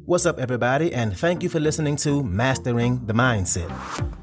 What's up, everybody, and thank you for listening to Mastering the Mindset.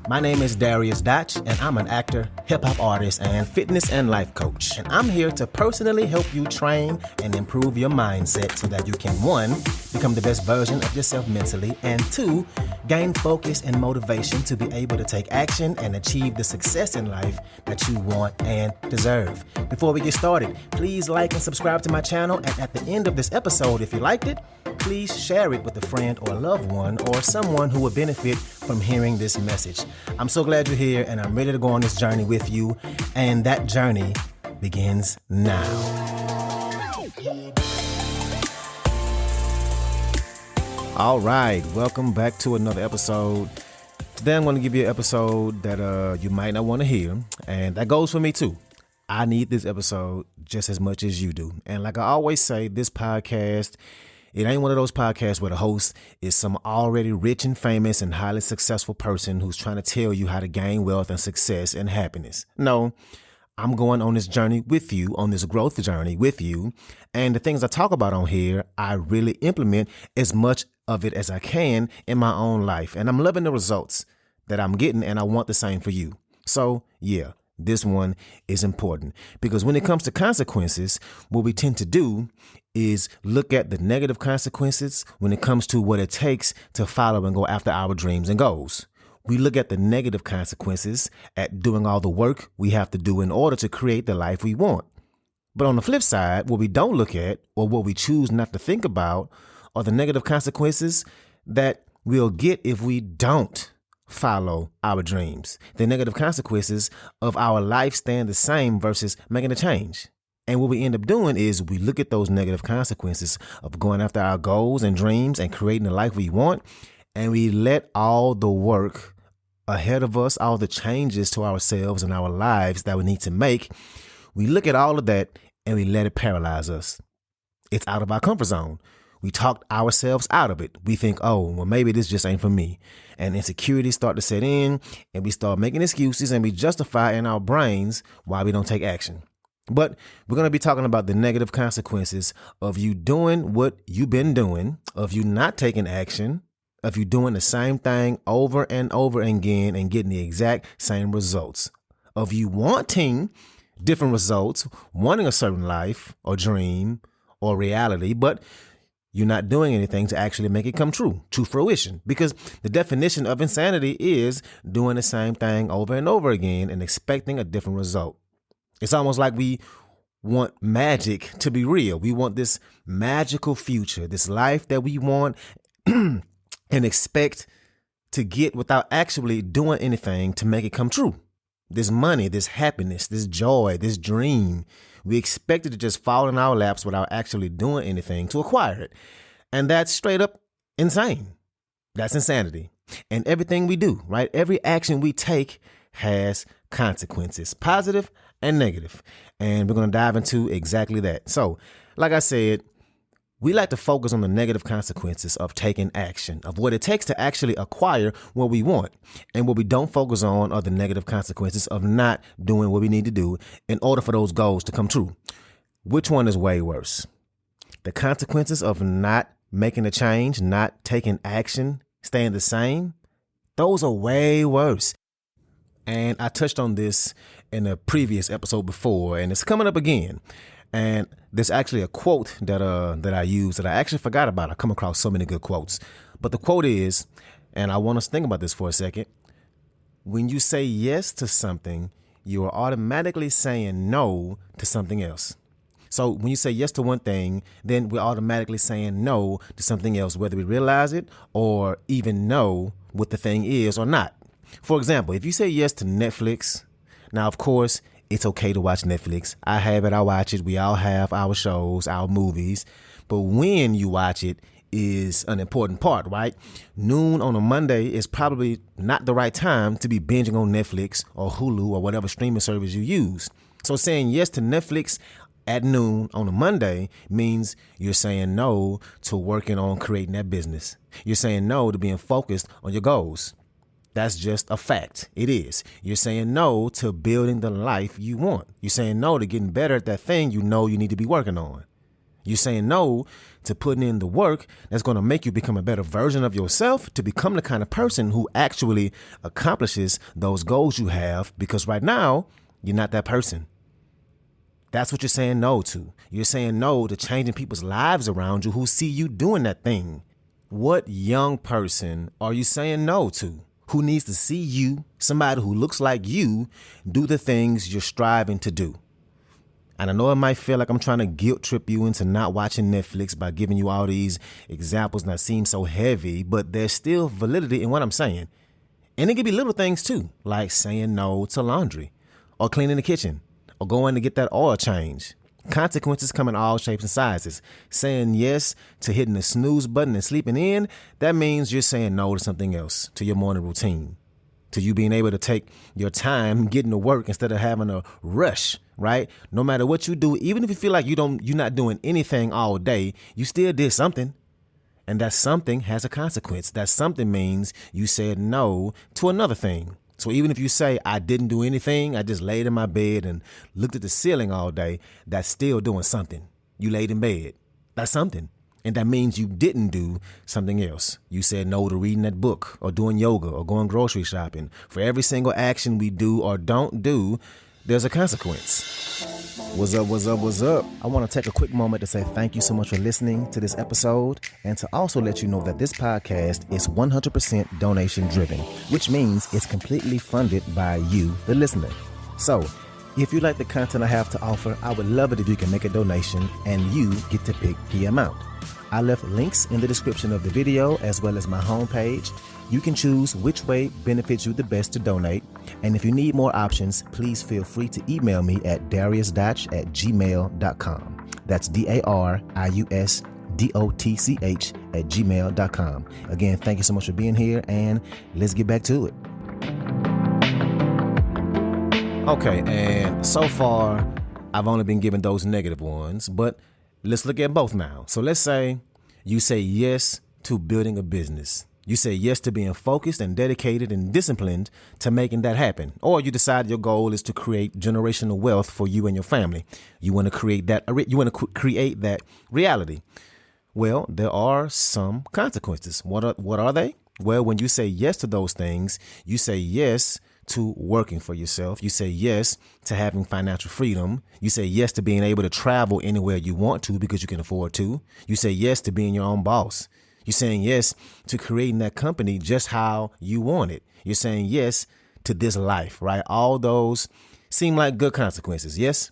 My name is Dariusdotch, and I'm an actor, hip-hop artist, and fitness and life coach. And I'm here to personally help you train and improve your mindset so that you can, 1, become the best version of yourself mentally, and 2, gain focus and motivation to be able to take action and achieve the success in life that you want and deserve. Before we get started, please like and subscribe to my channel, and at the end of this episode, if you liked it, please share it with a friend or a loved one or someone who would benefit from hearing this message. I'm so glad you're here, and I'm ready to go on this journey with you, and that journey begins now. All right, welcome back to another episode. Today I'm going to give you an episode that you might not want to hear, and that goes for me too. I need this episode just as much as you do. And like I always say, this podcast, it ain't one of those podcasts where the host is some already rich and famous and highly successful person who's trying to tell you how to gain wealth and success and happiness. No, I'm going on this journey with you, on this growth journey with you. And the things I talk about on here, I really implement as much of it as I can in my own life. And I'm loving the results that I'm getting, and I want the same for you. So, yeah. This one is important because when it comes to consequences, what we tend to do is look at the negative consequences when it comes to what it takes to follow and go after our dreams and goals. We look at the negative consequences at doing all the work we have to do in order to create the life we want. But on the flip side, what we don't look at, or what we choose not to think about, are the negative consequences that we'll get if we don't follow our dreams. The negative consequences of our life staying the same versus making a change. And what we end up doing is we look at those negative consequences of going after our goals and dreams and creating the life we want, and we let all the work ahead of us, all the changes to ourselves and our lives that we need to make, we look at all of that and we let it paralyze us. It's out of our comfort zone. We talked ourselves out of it. We think, oh, well, maybe this just ain't for me. And insecurities start to set in, and we start making excuses, and we justify in our brains why we don't take action. But we're going to be talking about the negative consequences of you doing what you've been doing, of you not taking action, of you doing the same thing over and over again and getting the exact same results, of you wanting different results, wanting a certain life or dream or reality, but you're not doing anything to actually make it come true, to fruition, because the definition of insanity is doing the same thing over and over again and expecting a different result. It's almost like we want magic to be real. We want this magical future, this life that we want and expect to get without actually doing anything to make it come true. This money, this happiness, this joy, this dream, we expect it to just fall in our laps without actually doing anything to acquire it. And that's straight up insane. That's insanity. And everything we do, right? Every action we take has consequences, positive and negative. And we're going to dive into exactly that. So, like I said, we like to focus on the negative consequences of taking action, of what it takes to actually acquire what we want. And what we don't focus on are the negative consequences of not doing what we need to do in order for those goals to come true. Which one is way worse? The consequences of not making a change, not taking action, staying the same, those are way worse. And I touched on this in a previous episode before, and it's coming up again. And there's actually a quote that I use that I actually forgot about. I come across so many good quotes. But the quote is, and I want us to think about this for a second, when you say yes to something, you are automatically saying no to something else. So when you say yes to one thing, then we're automatically saying no to something else, whether we realize it or even know what the thing is or not. For example, if you say yes to Netflix, now, of course, it's okay to watch Netflix. I have it. I watch it. We all have our shows, our movies. But when you watch it is an important part, right? Noon on a Monday is probably not the right time to be binging on Netflix or Hulu or whatever streaming service you use. So saying yes to Netflix at noon on a Monday means you're saying no to working on creating that business. You're saying no to being focused on your goals. That's just a fact. It is. You're saying no to building the life you want. You're saying no to getting better at that thing you know you need to be working on. You're saying no to putting in the work that's going to make you become a better version of yourself, to become the kind of person who actually accomplishes those goals you have, because right now, you're not that person. That's what you're saying no to. You're saying no to changing people's lives around you who see you doing that thing. What young person are you saying no to? Who needs to see you, somebody who looks like you, do the things you're striving to do? And I know it might feel like I'm trying to guilt trip you into not watching Netflix by giving you all these examples that seem so heavy, but there's still validity in what I'm saying. And it could be little things too, like saying no to laundry, or cleaning the kitchen, or going to get that oil change. Consequences come in all shapes and sizes. Saying yes to hitting the snooze button and sleeping in, that means you're saying no to something else, to your morning routine, to you being able to take your time getting to work instead of having a rush, right? No matter what you do, even if you feel like you're not doing anything all day, you still did something. And that something has a consequence. That something means you said no to another thing. So even if you say, I didn't do anything, I just laid in my bed and looked at the ceiling all day, that's still doing something. You laid in bed. That's something. And that means you didn't do something else. You said no to reading that book, or doing yoga, or going grocery shopping. For every single action we do or don't do, there's a consequence. What's up, what's up, what's up? I want to take a quick moment to say thank you so much for listening to this episode, and to also let you know that this podcast is 100% donation driven, which means it's completely funded by you, the listener. So if you like the content I have to offer, I would love it if you can make a donation and you get to pick the amount. I left links in the description of the video as well as my homepage. You can choose which way benefits you the best to donate. And if you need more options, please feel free to email me at dariusdotch@gmail.com. That's dariusdotch@gmail.com. Again, thank you so much for being here, and let's get back to it. Okay, and so far, I've only been given those negative ones, but let's look at both now. So let's say you say yes to building a business. You say yes to being focused and dedicated and disciplined to making that happen. Or you decide your goal is to create generational wealth for you and your family. You want to create that. Create that reality. Well, there are some consequences. What are they? Well, when you say yes to those things, you say yes to working for yourself. You say yes to having financial freedom. You say yes to being able to travel anywhere you want to because you can afford to. You say yes to being your own boss. You're saying yes to creating that company just how you want it. You're saying yes to this life, right? All those seem like good consequences. Yes.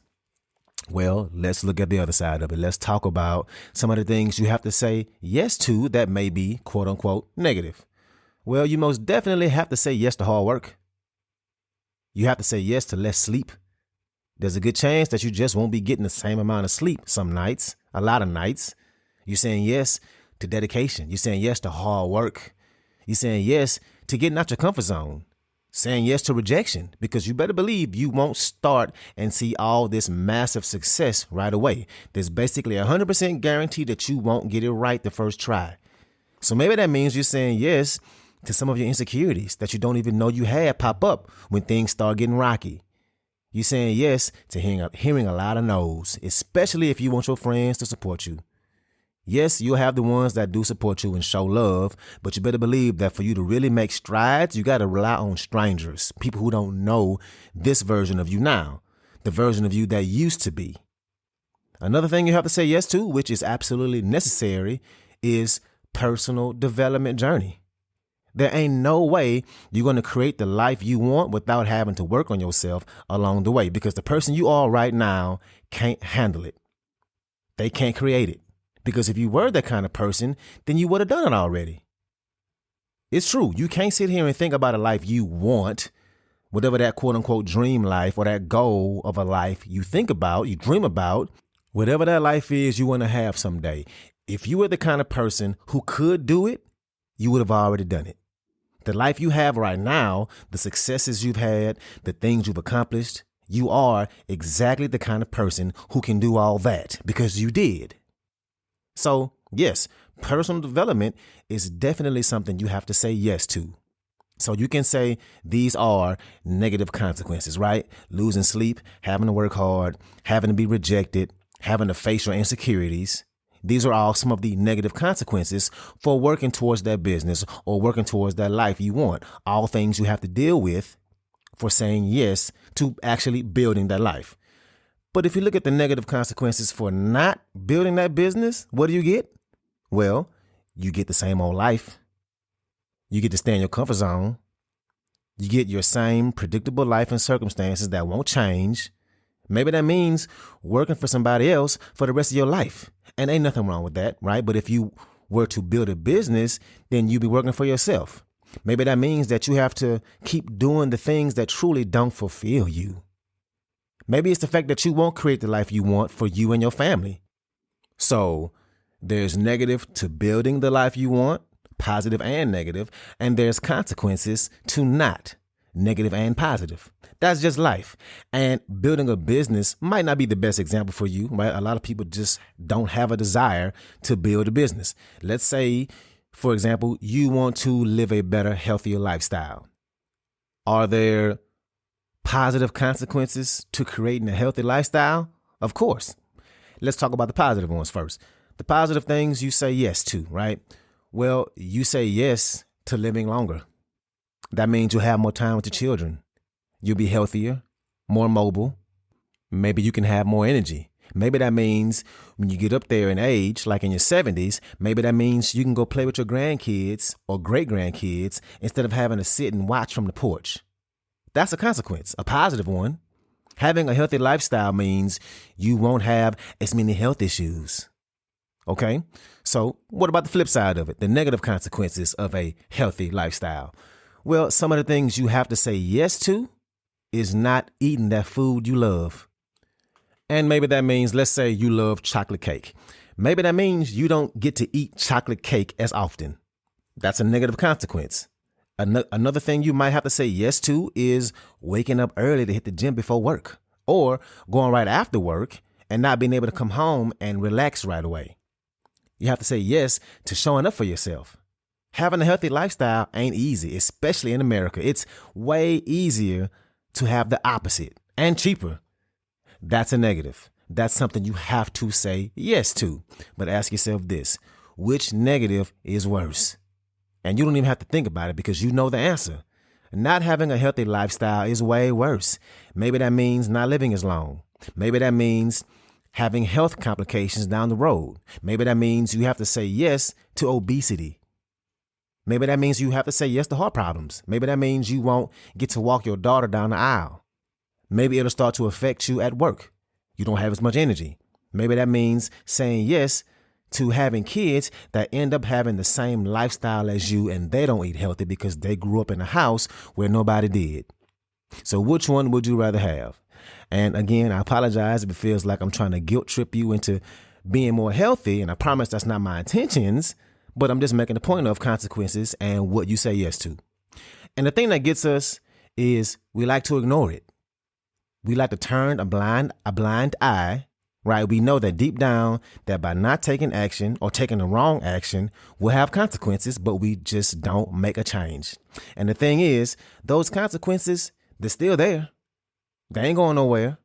Well, let's look at the other side of it. Let's talk about some of the things you have to say yes to that may be quote unquote negative. Well, you most definitely have to say yes to hard work. You have to say yes to less sleep. There's a good chance that you just won't be getting the same amount of sleep some nights, a lot of nights. You're saying yes to dedication. You're saying yes to hard work. You're saying yes to getting out your comfort zone. Saying yes to rejection, because you better believe you won't start and see all this massive success right away. There's basically 100% guarantee that you won't get it right the first try. So maybe that means you're saying yes to some of your insecurities that you don't even know you had pop up when things start getting rocky. You're saying yes to hearing a lot of no's, especially if you want your friends to support you. Yes, you'll have the ones that do support you and show love, but you better believe that for you to really make strides, you got to rely on strangers, people who don't know this version of you now, the version of you that used to be. Another thing you have to say yes to, which is absolutely necessary, is personal development journey. There ain't no way you're going to create the life you want without having to work on yourself along the way, because the person you are right now can't handle it. They can't create it. Because if you were that kind of person, then you would have done it already. It's true. You can't sit here and think about a life you want, whatever that quote unquote dream life or that goal of a life you think about, you dream about, whatever that life is you want to have someday. If you were the kind of person who could do it, you would have already done it. The life you have right now, the successes you've had, the things you've accomplished, you are exactly the kind of person who can do all that because you did. So, yes, personal development is definitely something you have to say yes to. So you can say these are negative consequences, right? Losing sleep, having to work hard, having to be rejected, having to face your insecurities. These are all some of the negative consequences for working towards that business or working towards that life you want. All things you have to deal with for saying yes to actually building that life. But if you look at the negative consequences for not building that business, what do you get? Well, you get the same old life. You get to stay in your comfort zone. You get your same predictable life and circumstances that won't change. Maybe that means working for somebody else for the rest of your life. And ain't nothing wrong with that, right? But if you were to build a business, then you'd be working for yourself. Maybe that means that you have to keep doing the things that truly don't fulfill you. Maybe it's the fact that you won't create the life you want for you and your family. So there's negative to building the life you want, positive and negative, and there's consequences to not, negative and positive. That's just life. And building a business might not be the best example for you, right? A lot of people just don't have a desire to build a business. Let's say, for example, you want to live a better, healthier lifestyle. Are there positive consequences to creating a healthy lifestyle? Of course. Let's talk about the positive ones first. The positive things you say yes to, right? Well, you say yes to living longer. That means you'll have more time with your children. You'll be healthier, more mobile. Maybe you can have more energy. Maybe that means when you get up there in age, like in your 70s, maybe that means you can go play with your grandkids or great-grandkids instead of having to sit and watch from the porch. That's a consequence, a positive one. Having a healthy lifestyle means you won't have as many health issues. Okay? So what about the flip side of it, the negative consequences of a healthy lifestyle? Well, some of the things you have to say yes to is not eating that food you love. And maybe that means, let's say you love chocolate cake. Maybe that means you don't get to eat chocolate cake as often. That's a negative consequence. Another thing you might have to say yes to is waking up early to hit the gym before work, or going right after work and not being able to come home and relax right away. You have to say yes to showing up for yourself. Having a healthy lifestyle ain't easy, especially in America. It's way easier to have the opposite and cheaper. That's a negative. That's something you have to say yes to. But ask yourself this, which negative is worse? And you don't even have to think about it because you know the answer. Not having a healthy lifestyle is way worse. Maybe that means not living as long. Maybe that means having health complications down the road. Maybe that means you have to say yes to obesity. Maybe that means you have to say yes to heart problems. Maybe that means you won't get to walk your daughter down the aisle. Maybe it'll start to affect you at work. You don't have as much energy. Maybe that means saying yes to having kids that end up having the same lifestyle as you and they don't eat healthy because they grew up in a house where nobody did. So which one would you rather have? And again, I apologize if it feels like I'm trying to guilt trip you into being more healthy. And I promise that's not my intentions, but I'm just making the point of consequences and what you say yes to. And the thing that gets us is we like to ignore it. We like to turn a blind eye, right? We know that deep down that by not taking action or taking the wrong action will have consequences, but we just don't make a change. And the thing is, those consequences, they're still there. They ain't going nowhere.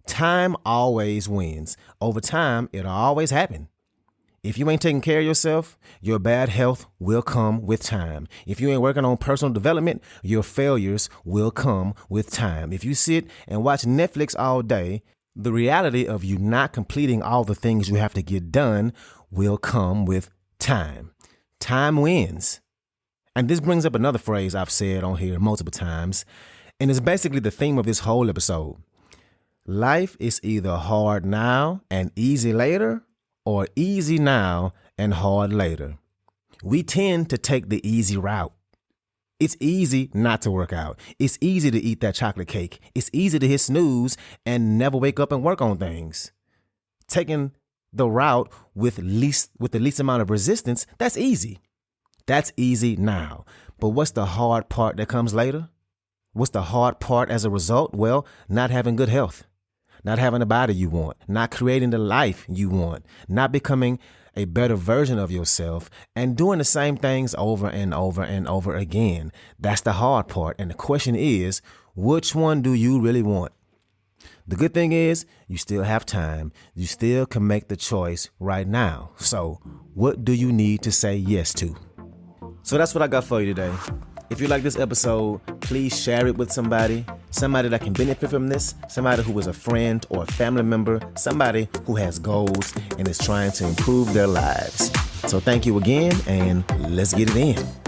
Time always wins. Over time, it'll always happen. If you ain't taking care of yourself, your bad health will come with time. If you ain't working on personal development, your failures will come with time. If you sit and watch Netflix all day, the reality of you not completing all the things you have to get done will come with time. Time wins. And this brings up another phrase I've said on here multiple times, and it's basically the theme of this whole episode. Life is either hard now and easy later, or easy now and hard later. We tend to take the easy route. It's easy not to work out. It's easy to eat that chocolate cake. It's easy to hit snooze and never wake up and work on things. Taking the route with the least amount of resistance, that's easy. That's easy now. But what's the hard part that comes later? What's the hard part as a result? Well, not having good health. Not having the body you want, not creating the life you want, not becoming a better version of yourself, and doing the same things over and over and over again. That's the hard part. And the question is, which one do you really want? The good thing is you still have time. You still can make the choice right now. So what do you need to say yes to? So that's what I got for you today. If you like this episode, please share it with somebody that can benefit from this, somebody who is a friend or a family member, somebody who has goals and is trying to improve their lives. So thank you again, and let's get it in.